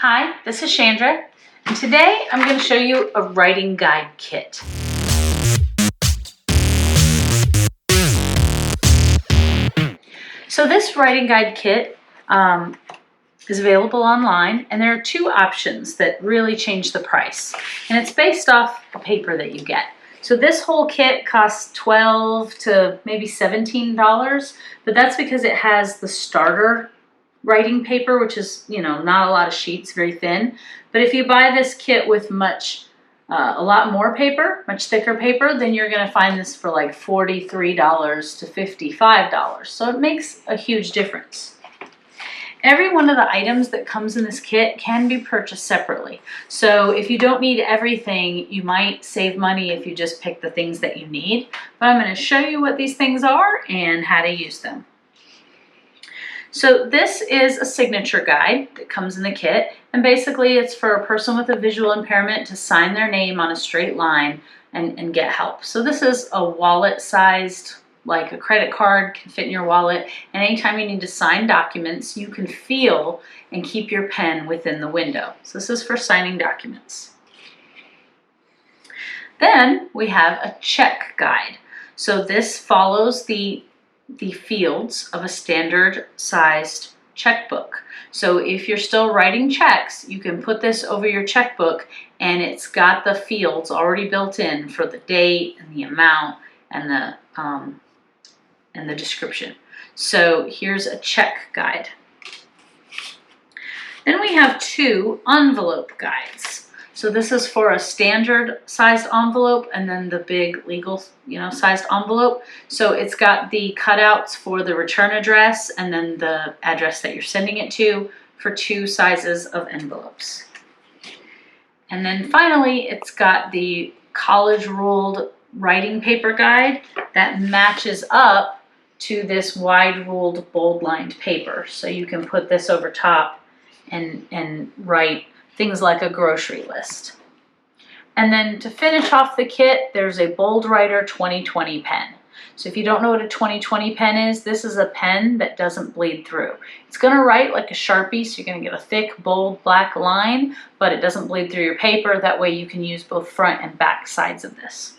Hi, this is Shandra, and today I'm going to show you a writing guide kit. So this writing guide kit is available online, and there are two options that really change the price, and it's based off the paper that you get. So this whole kit costs $12 to maybe $17, but that's because it has the starter writing paper, which is, not a lot of sheets, very thin. But if you buy this kit with a lot more paper, much thicker paper, then you're going to find this for like $43 to $55. So it makes a huge difference. Every one of the items that comes in this kit can be purchased separately. So if you don't need everything, you might save money if you just pick the things that you need. But I'm going to show you what these things are and how to use them. So this is a signature guide that comes in the kit, and basically it's for a person with a visual impairment to sign their name on a straight line and get help. So this is a wallet-sized, like a credit card can fit in your wallet, and anytime you need to sign documents, you can feel and keep your pen within the window. So this is for signing documents. Then we have a check guide. So this follows the fields of a standard sized checkbook. So if you're still writing checks, you can put this over your checkbook and it's got the fields already built in for the date and the amount and the description. So here's a check guide. Then we have two envelope guides. So this is for a standard sized envelope and then the big legal, sized envelope. So it's got the cutouts for the return address and then the address that you're sending it to for two sizes of envelopes. And then finally, it's got the college ruled writing paper guide that matches up to this wide ruled bold lined paper. So you can put this over top and write things like a grocery list. And then to finish off the kit, there's a BoldWriter 2020 pen. So if you don't know what a 2020 pen is, this is a pen that doesn't bleed through. It's going to write like a Sharpie, so you're going to get a thick, bold, black line, but it doesn't bleed through your paper. That way you can use both front and back sides of this.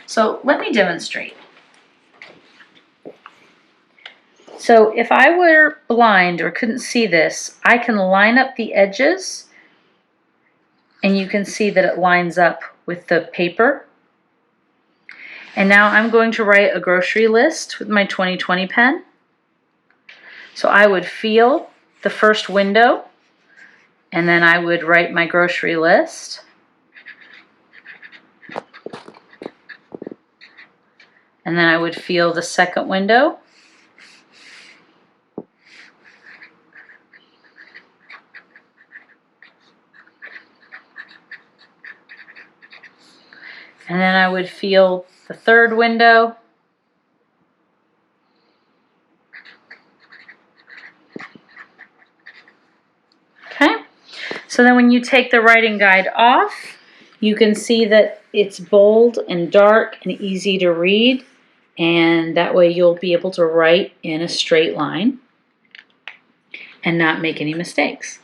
So let me demonstrate. So if I were blind or couldn't see this, I can line up the edges and you can see that it lines up with the paper. And now I'm going to write a grocery list with my 2020 pen. So I would feel the first window and then I would write my grocery list. And then I would feel the second window. And then I would feel the third window. Okay, so then when you take the writing guide off, you can see that it's bold and dark and easy to read, and that way you'll be able to write in a straight line and not make any mistakes.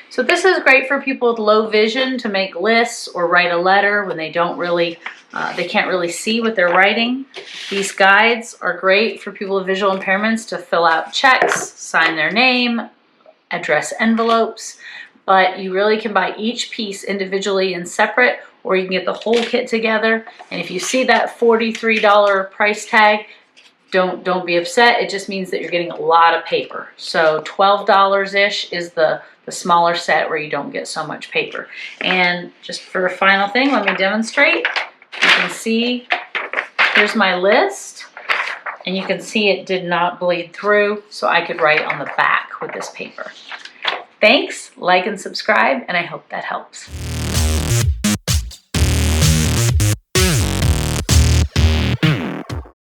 So this is great for people with low vision to make lists or write a letter when they can't really see what they're writing. These guides are great for people with visual impairments to fill out checks, sign their name, address envelopes, but you really can buy each piece individually and separate, or you can get the whole kit together. And if you see that $43 price tag, don't be upset. It just means that you're getting a lot of paper. So $12-ish is the smaller set where you don't get so much paper. And just for a final thing, let me demonstrate. You can see, here's my list, and you can see it did not bleed through, so I could write on the back with this paper. Thanks, like and subscribe, and I hope that helps.